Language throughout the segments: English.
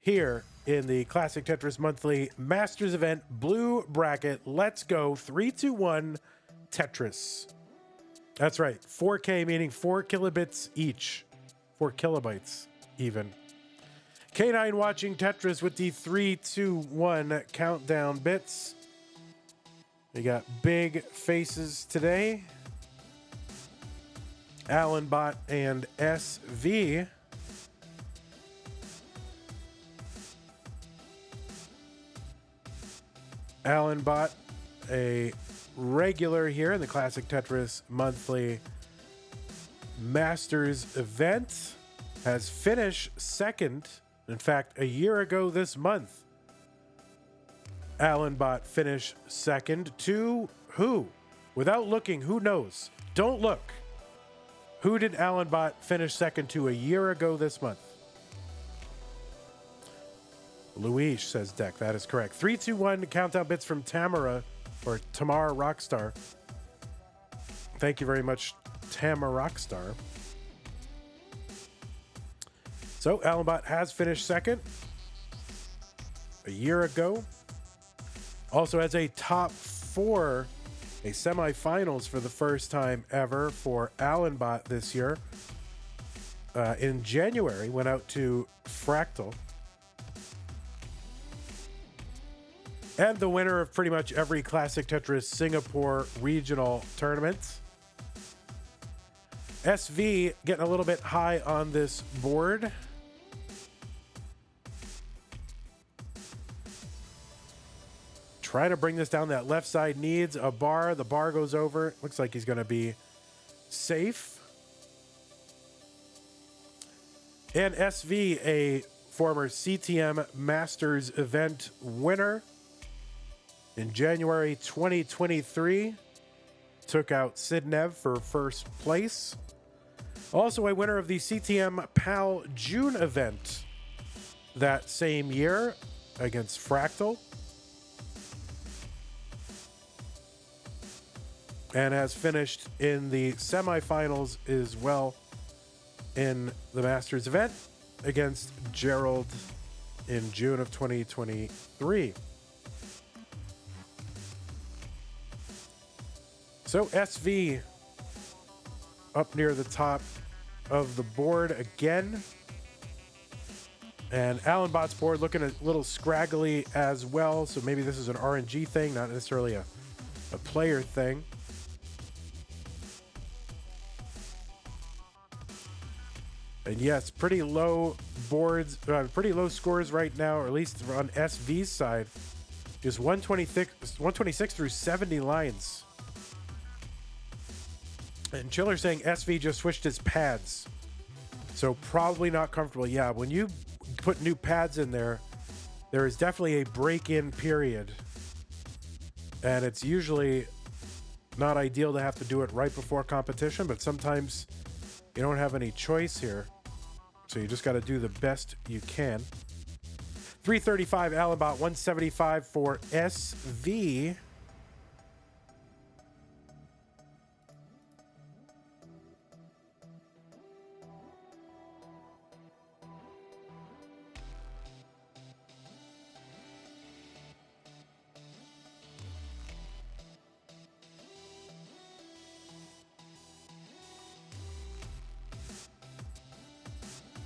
here in the Classic Tetris Monthly Masters event blue bracket. Let's go 3-2-1 Tetris. That's right, 4K meaning 4 kilobits each, 4 kilobytes even. K9 watching Tetris with the 3-2-1 countdown bits. We got big faces today. Allenbot and SV. Allenbot, a regular here in the Classic Tetris Monthly Masters event, has finished second. In fact, a year ago this month, Allenbot finished second to who? Without looking, who knows? Don't look. Who did Allenbot finish second to a year ago this month? Luis, says Deck. That is correct. 3-2-1 countdown bits from Tamara, or Tamara Rockstar. Thank you very much, Tamara Rockstar. So, Allenbot has finished second a year ago. Also has a top 4, a semifinals for the first time ever for Allenbot this year. In January, went out to Fractal. And the winner of pretty much every Classic Tetris Singapore regional tournament. SV getting a little bit high on this board. Trying to bring this down. That left side needs a bar. The bar goes over. Looks like he's going to be safe. And SV, a former CTM Masters event winner in January 2023, took out Sidnev for first place. Also a winner of the CTM PAL June event that same year against Fractal. And has finished in the semifinals as well in the Masters event against Gerald in June of 2023. So SV up near the top of the board again. And Allenbot's board looking a little scraggly as well. So maybe this is an RNG thing, not necessarily a player thing. And yes, pretty low boards, pretty low scores right now, or at least on SV's side. Just 126 through 70 lines. And Chiller saying SV just switched his pads. So probably not comfortable. Yeah, when you put new pads in there, there is definitely a break-in period. And it's usually not ideal to have to do it right before competition, but sometimes you don't have any choice here. So you just got to do the best you can. 335 Allenbot, 175 for SV.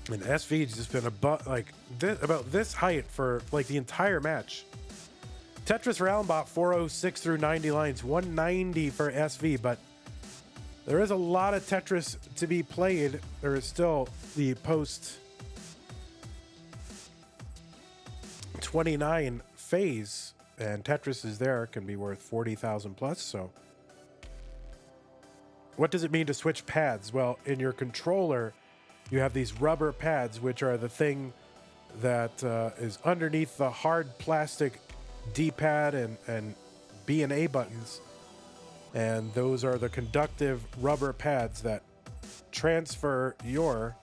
And SV's just been about this height for like the entire match. Tetris for Allenbot, 406 through 90 lines, 190 for SV, but there is a lot of Tetris to be played. There is still the post 29 phase, and Tetris is there, can be worth 40,000 plus. So what does it mean to switch pads? Well, in your controller, you have these rubber pads, which are the thing that is underneath the hard plastic D-pad and B and A buttons. And those are the conductive rubber pads that transfer your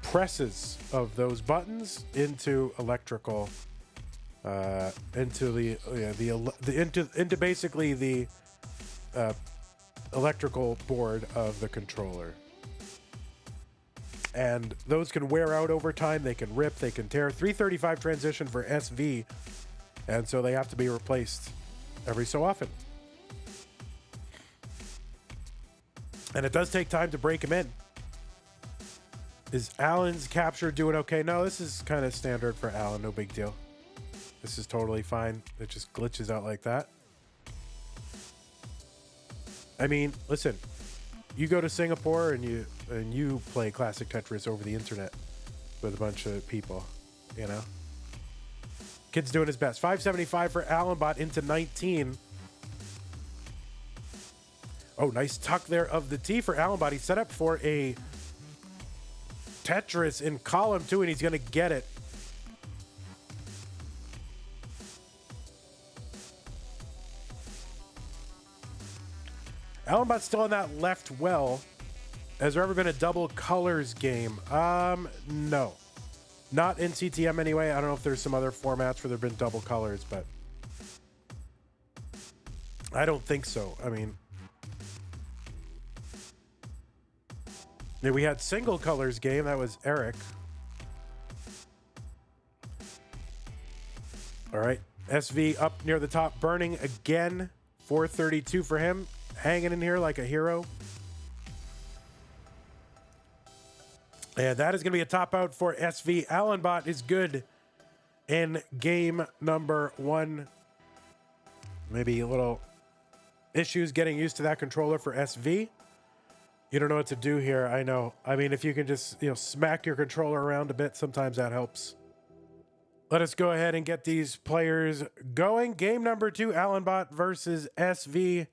presses of those buttons into electrical, into basically the electrical board of the controller. And those can wear out over time. They can rip, they can tear. 335 transition for SV. And so they have to be replaced every so often. And it does take time to break them in. Is Allen's capture doing okay? No, this is kind of standard for Allen. No big deal. This is totally fine. It just glitches out like that. I mean, listen, you go to Singapore and you play classic Tetris over the internet with a bunch of people, you know. Kid's doing his best. 575 for Allenbot into 19. Oh, nice tuck there of the T for Allenbot. He's set up for a Tetris in column 2, and he's going to get it. Allenbot's still in that left well. Has there ever been a double colors game? No. Not in CTM anyway. I don't know if there's some other formats where there have been double colors, but I don't think so. I mean, yeah, we had single colors game. That was Eric. All right. SV up near the top, burning again. 432 for him. Hanging in here like a hero. And that is going to be a top out for SV. Allenbot is good in game number 1. Maybe a little issues getting used to that controller for SV. You don't know what to do here. I know. I mean, if you can just, smack your controller around a bit, sometimes that helps. Let us go ahead and get these players going. Game number 2, Allenbot versus SV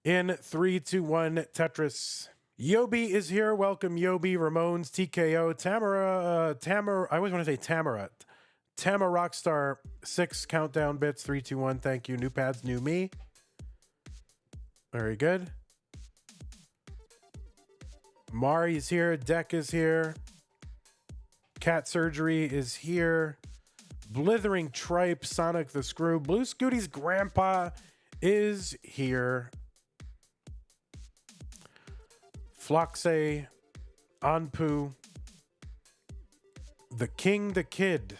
in 3-2-1 Tetris. Yobi is here. Welcome, Yobi, Ramones, TKO, Tamara. I always want to say Tamara. Tama Rockstar, 6 countdown bits, 3, 2, 1. Thank you. New pads, new me. Very good. Mari is here. Deck is here. Cat Surgery is here. Blithering Tripe, Sonic the Screw. Blue Scooty's grandpa is here. Floxe, Anpu, The King, the Kid,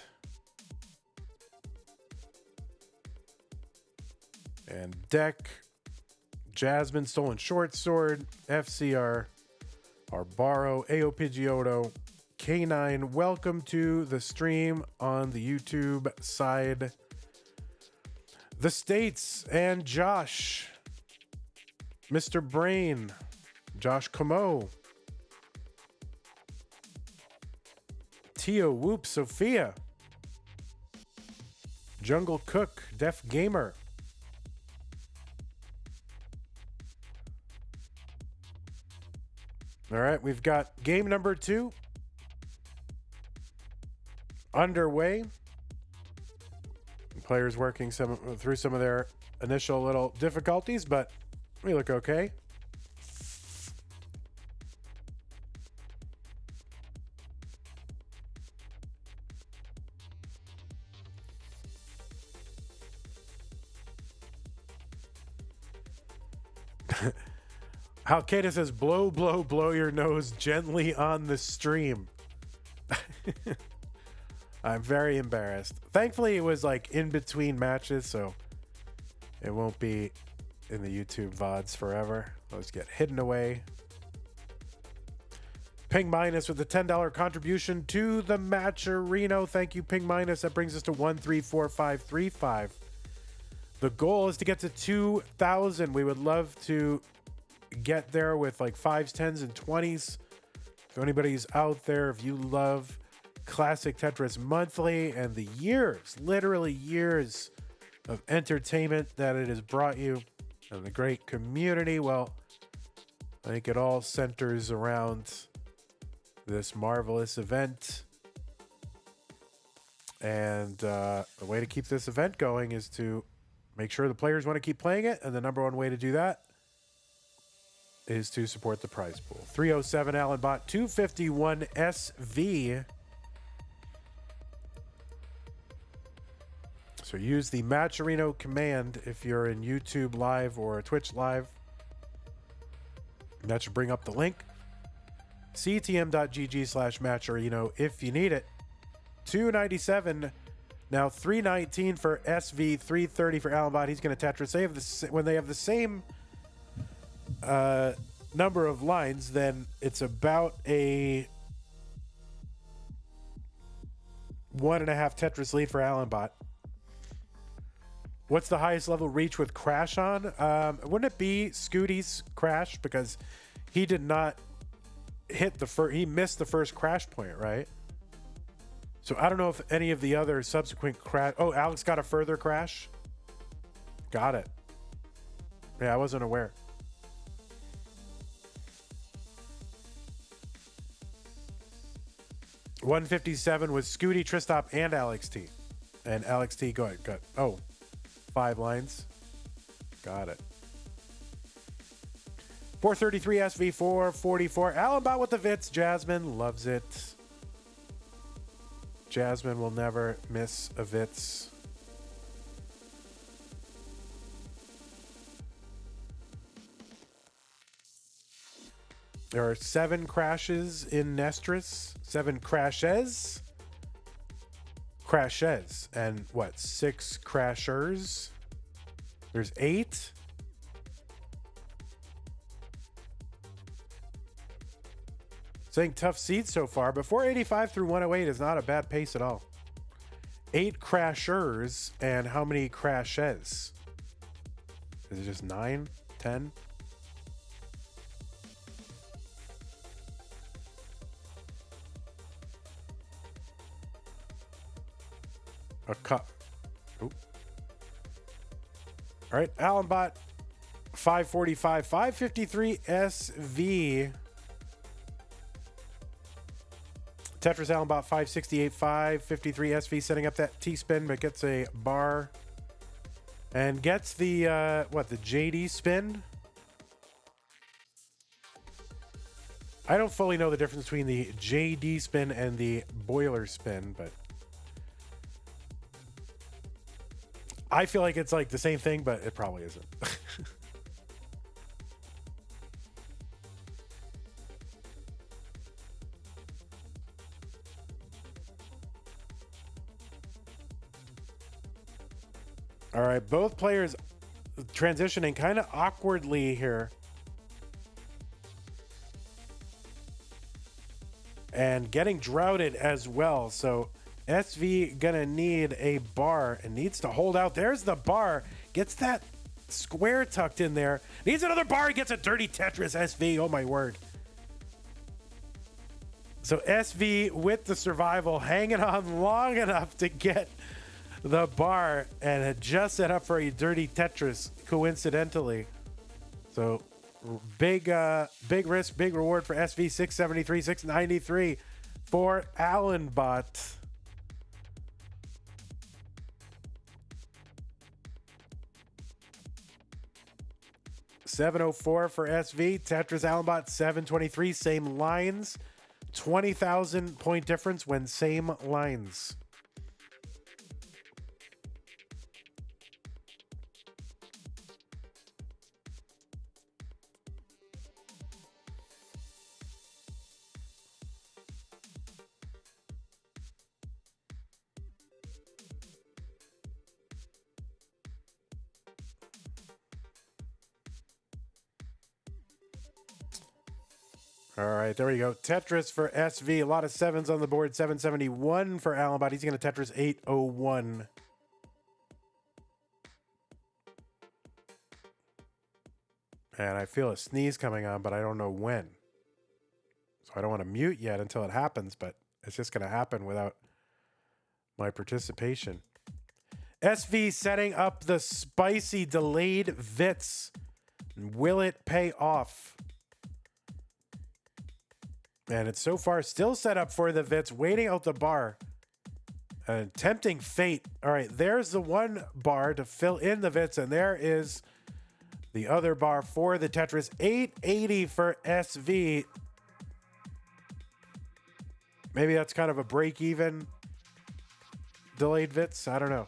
and Deck, Jasmine, Stolen Short Sword, FCR, Arbaro, AO Pidgeotto, K9. Welcome to the stream on the YouTube side. The States and Josh, Mr. Brain, Josh Como, Tio Whoop, Sophia, Jungle Cook, Def Gamer, all right, we've got game number 2 underway. Players working through some of their initial little difficulties, but we look okay. Halkeda says, blow, blow, blow your nose gently on the stream. I'm very embarrassed. Thankfully, it was like in between matches, so it won't be in the YouTube VODs forever. Those get hidden away. Ping Minus with the $10 contribution to the Matcherino. Thank you, Ping Minus. That brings us to 134535. The goal is to get to 2,000. We would love to get there with like 5s, 10s, and 20s. If anybody's out there, if you love classic Tetris Monthly and the years, literally years of entertainment that it has brought you and the great community, well, I think it all centers around this marvelous event. And the way to keep this event going is to make sure the players want to keep playing it. And the number one way to do that is to support the prize pool. 307 Allenbot, 251 SV. So use the Matcherino command if you're in YouTube Live or Twitch Live. That should bring up the link. ctm.gg/match, or, if you need it. 297. Now 319 for SV, 330 for Allenbot. He's going to Tetris. When they have the same number of lines, then it's about a 1.5 Tetris lead for Allenbot. What's the highest level reach with Crash on? Wouldn't it be Scooty's Crash? Because he did not hit he missed the first crash point, right? So I don't know if any of the other subsequent crash. Oh, Alex got a further crash. Got it. Yeah, I wasn't aware. $157 was Scooty, Tristop, and Alex T. And Alex T, go ahead. Got 5 lines. Got it. 433 SV, 444. Allenbot with the Vits. Jasmine loves it. Jasmine will never miss a Vits. There are 7 crashes in Nestris. 7 crashes. And 6 crashers? There's 8. Saying tough seeds so far, but 485 through 108 is not a bad pace at all. 8 crashers, and how many crashes? Is it just 9? 10? A cup. Oop. All right, Allenbot, 545, 553 SV. Tetris Allenbot, 568, 553 SV, setting up that T-spin, but gets a bar. And gets the, the JD spin? I don't fully know the difference between the JD spin and the boiler spin, but I feel like it's like the same thing, but it probably isn't. All right, both players transitioning kind of awkwardly here. And getting droughted as well. So SV gonna need a bar and needs to hold out. There's the bar. Gets that square tucked in there. Needs another bar. Gets a dirty Tetris. SV. Oh my word. So SV with the survival, hanging on long enough to get the bar, and had just set up for a dirty Tetris, coincidentally. So big risk, big reward for SV. 673, 693 for Allenbot. $704 for SV. Tetris Allenbot, 723. Same lines. 20,000 point difference when same lines. All right, there we go. Tetris for SV. A lot of 7s on the board. 771 for Allenbot. He's going to Tetris 801. And I feel a sneeze coming on, but I don't know when. So I don't want to mute yet until it happens, but it's just going to happen without my participation. SV setting up the spicy delayed Vits. Will it pay off? And it's so far still set up for the Vits, waiting out the bar. Tempting fate. All right, there's the one bar to fill in the Vits, and there is the other bar for the Tetris. 880 for SV. Maybe that's kind of a break-even delayed Vits. I don't know.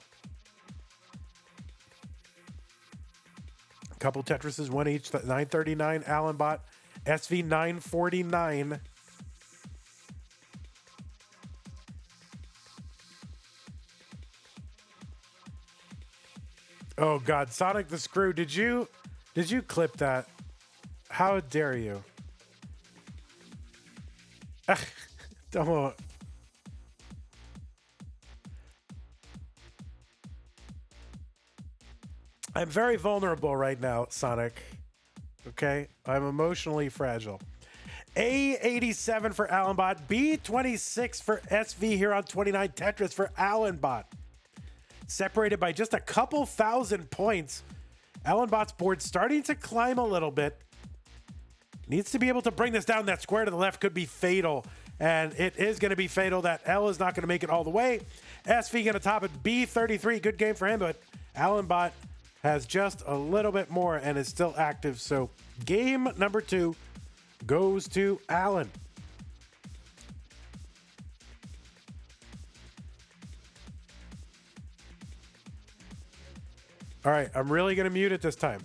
A couple Tetrises, one each. 939 Allenbot. SV 949. Oh God, Sonic the Screw! Did you clip that? How dare you? Don't. I'm very vulnerable right now, Sonic. Okay, I'm emotionally fragile. A87 for Allenbot, B26 for SV here on 29 Tetris for Allenbot. Separated by just a couple thousand points. Allenbot's board starting to climb a little bit. Needs to be able to bring this down. That square to the left could be fatal. And it is going to be fatal. That L is not going to make it all the way. SV going to top it. B33. Good game for him. But Allenbot has just a little bit more and is still active. So game number 2 goes to Allen. All right. I'm really going to mute it this time.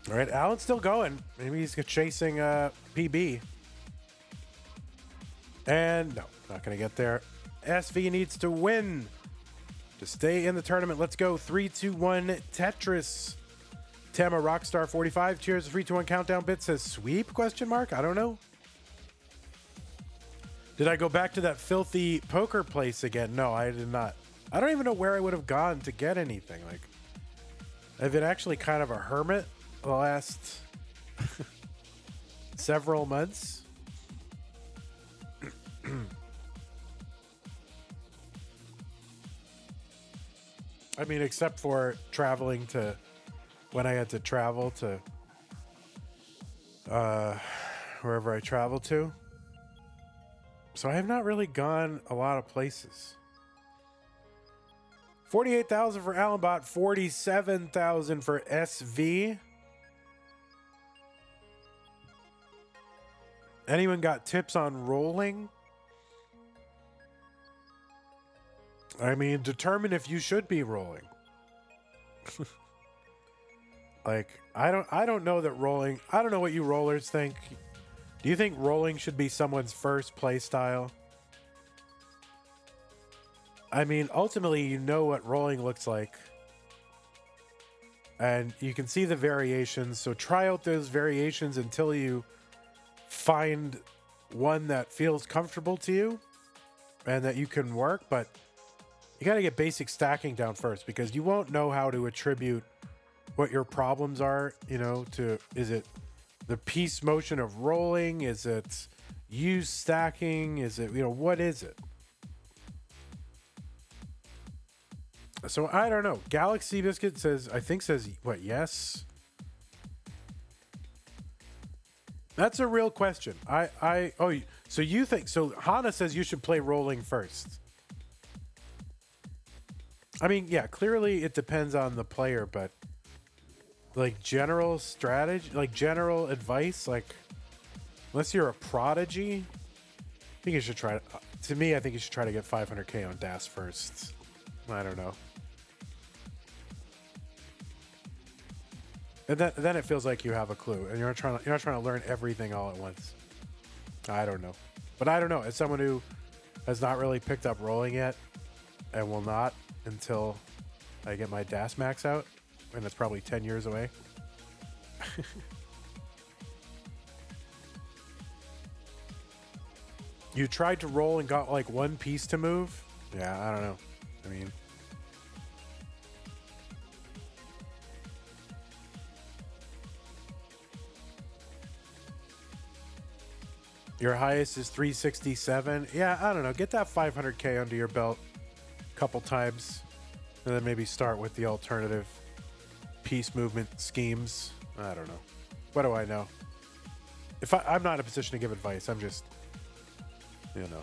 All right, Allen's still going. Maybe he's chasing PB. And no, not going to get there. SV needs to win to stay in the tournament. Let's go. 3, 2, 1, Tetris. Tama Rockstar 45. Cheers. 3, 2, 1 countdown bit says sweep? Question mark. I don't know. Did I go back to that filthy poker place again? No, I did not. I don't even know where I would have gone to get anything. Like, I've been actually kind of a hermit the last several months. I mean, except for traveling to when I had to travel to wherever I traveled to. So I have not really gone a lot of places. 48,000 for Allenbot, 47,000 for SV. Anyone got tips on rolling? I mean, determine if you should be rolling. Like, I don't know that rolling. I don't know what you rollers think. Do you think rolling should be someone's first play style? I mean, ultimately, you know what rolling looks like. And you can see the variations. So try out those variations until you find one that feels comfortable to you and that you can work. But you got to get basic stacking down first, because you won't know how to attribute what your problems are, you know, to, is it the piece motion of rolling? Is it use stacking? Is it, you know, what is it? So I don't know. Galaxy Biscuit says, I think says, what, yes? That's a real question. Oh, so you think, so Hana says you should play rolling first. I mean, yeah, clearly it depends on the player, but like general strategy, like general advice, like unless you're a prodigy, I think you should try to me, I think you should try to get 500k on DAS first. I don't know. And then it feels like you have a clue, and you're not trying to learn everything all at once. I don't know, but I don't know. As someone who has not really picked up rolling yet, and will not until I get my DAS max out, and it's probably 10 years away. You tried to roll and got like one piece to move? Yeah, I don't know. I mean, your highest is 367. Yeah, I don't know. Get that 500k under your belt a couple times, and then maybe start with the alternative piece movement schemes. I don't know. What do I know? I'm not in a position to give advice. I'm just, you know,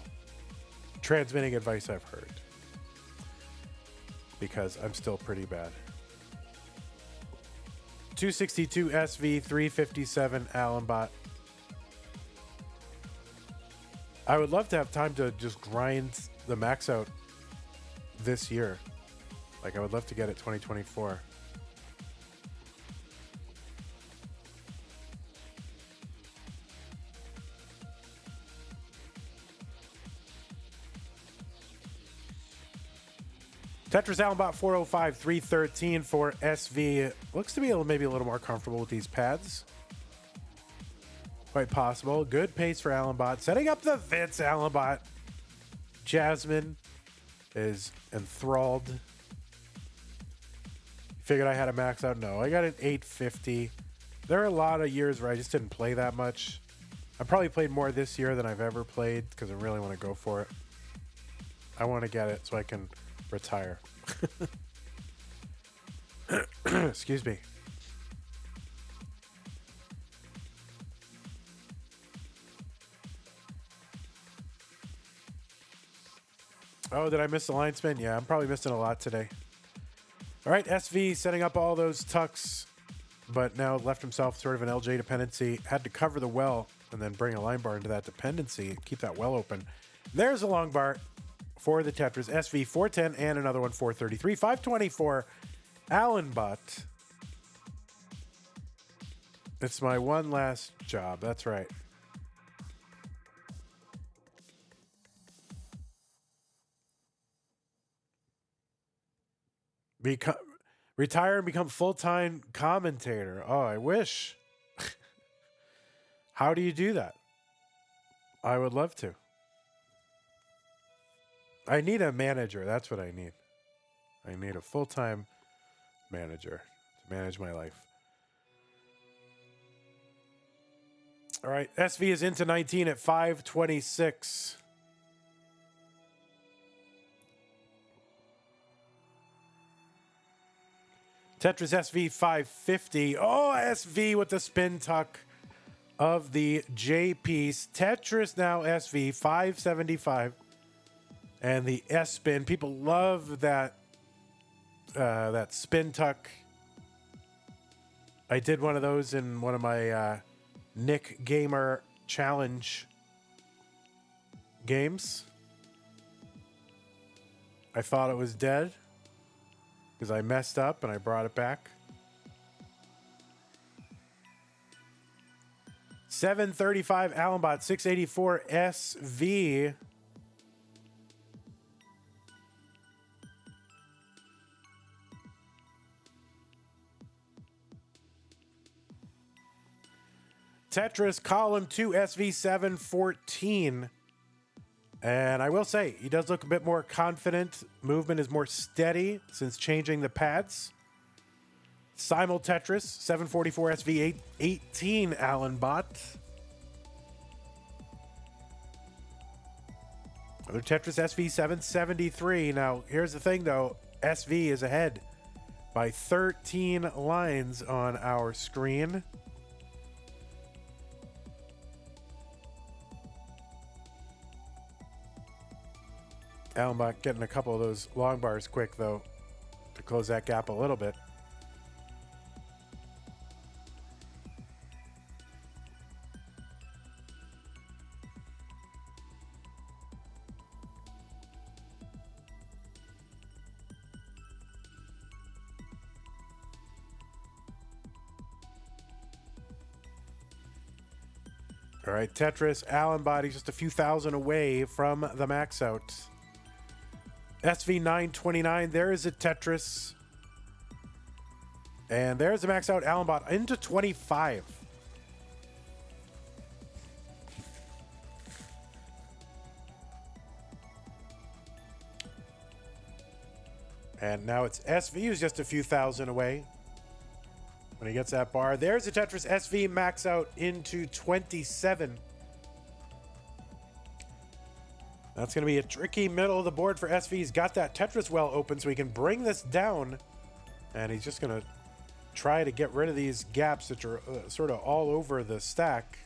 transmitting advice I've heard, because I'm still pretty bad. 262 SV, 357 Allenbot. I would love to have time to just grind the max out this year. Like, I would love to get it 2024. Tetris Allenbot 405, 313 for SV. Looks to be maybe a little more comfortable with these pads. Quite possible. Good pace for Allenbot. Setting up the Vince Allenbot. Jasmine is enthralled. Figured I had a max out. No, I got an 850. There are a lot of years where I just didn't play that much. I probably played more this year than I've ever played because I really want to go for it. I want to get it so I can retire. Excuse me. Oh, did I miss the line spin? Yeah, I'm probably missing a lot today. All right, SV setting up all those tucks, but now left himself sort of an LJ dependency. Had to cover the well and then bring a line bar into that dependency. Keep that well open. There's a long bar for the Tetris. SV 410 and another one 433. 524 Allenbot. It's my one last job. That's right. Retire and become full-time commentator. Oh, I wish. How do you do that? I would love to. I need a manager. That's what I need. I need a full-time manager to manage my life. All right, SV is into 19 at 526. Tetris SV 550. Oh, SV with the spin tuck of the J piece. Tetris now SV 575. And the S spin. People love that that spin tuck. I did one of those in one of my Nick Gamer Challenge games. I thought it was dead because I messed up and I brought it back. 735 Allenbot, 684 SV. Tetris column 2 SV 714. And I will say, he does look a bit more confident. Movement is more steady since changing the pads. Simul Tetris 744 SV 18 Allenbot. Another Tetris SV 773. Now, here's the thing though. SV is ahead by 13 lines on our screen. Allenbot getting a couple of those long bars quick, though, to close that gap a little bit. All right, Tetris, Allenbot, he's just a few thousand away from the max out. SV 929, there is a Tetris. And there's a max out Allenbot into 25. And now it's SV who's just a few thousand away when he gets that bar. There's a Tetris SV max out into 27. That's going to be a tricky middle of the board for SV. He's got that Tetris well open so he can bring this down. And he's just going to try to get rid of these gaps that are sort of all over the stack.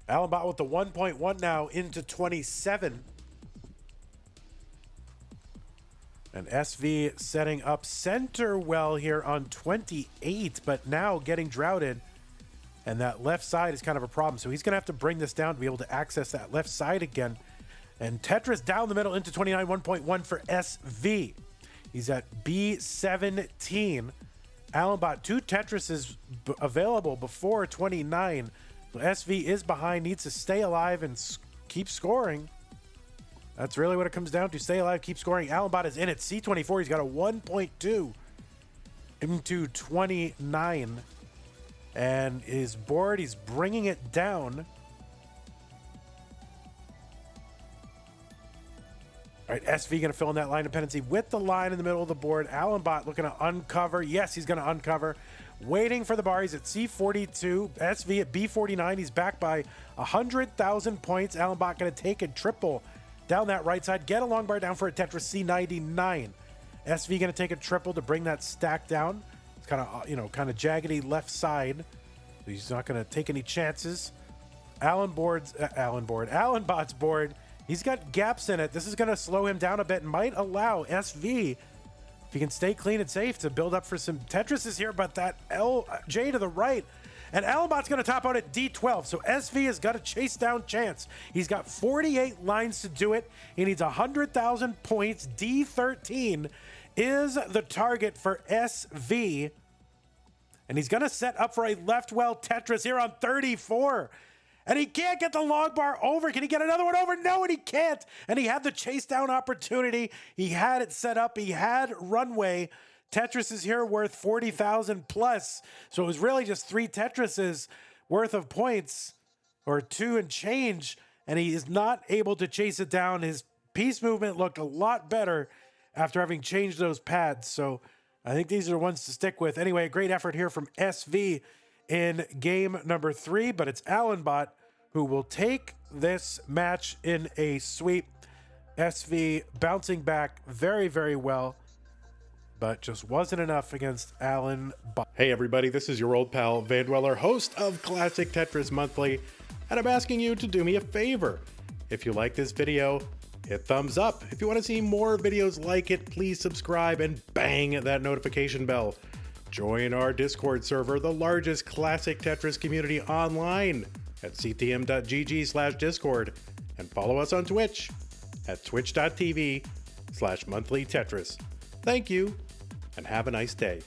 Allenbot with the 1.1 now into 27. And SV setting up center well here on 28, but now getting droughted. And that left side is kind of a problem. So he's going to have to bring this down to be able to access that left side again. And Tetris down the middle into 29, 1.1 for SV. He's at B17. Allenbot, 2 Tetrises available before 29. So SV is behind, needs to stay alive and keep scoring. That's really what it comes down to. Stay alive, keep scoring. Allenbot is in at C24. He's got a 1.2 into 29. And his board, he's bringing it down. All right, SV going to fill in that line dependency with the line in the middle of the board. Allenbot looking to uncover. Yes, he's going to uncover. Waiting for the bar. He's at C42. SV at B49. He's back by 100,000 points. Allenbot going to take a triple down that right side. Get a long bar down for a Tetris C99. SV going to take a triple to bring that stack down. It's kind of, kind of jaggedy left side. So he's not going to take any chances. Allenbot's board. He's got gaps in it. This is going to slow him down a bit and might allow SV, if he can stay clean and safe, to build up for some Tetrises here, but that LJ to the right. And Allenbot's going to top out at D12, so SV has got a chase down chance. He's got 48 lines to do it. He needs 100,000 points. D13 is the target for SV. And he's going to set up for a left well Tetris here on 34. And he can't get the long bar over. Can he get another one over? No, and he can't. And he had the chase down opportunity. He had it set up. He had runway. Tetris is here worth 40,000 plus. So it was really just 3 Tetrises worth of points, or 2 and change. And he is not able to chase it down. His piece movement looked a lot better after having changed those pads. So I think these are the ones to stick with. Anyway, a great effort here from SV in game number 3, but it's Allenbot who will take this match in a sweep. SV bouncing back very, very well, but just wasn't enough against Allenbot. Hey everybody, this is your old pal Vandweller, host of Classic Tetris Monthly, and I'm asking you to do me a favor. If you like this video, hit thumbs up. If you want to see more videos like it, please subscribe and bang that notification bell. Join our Discord server, the largest classic Tetris community online, at ctm.gg/discord, and follow us on Twitch at twitch.tv/monthlytetris. Thank you, and have a nice day.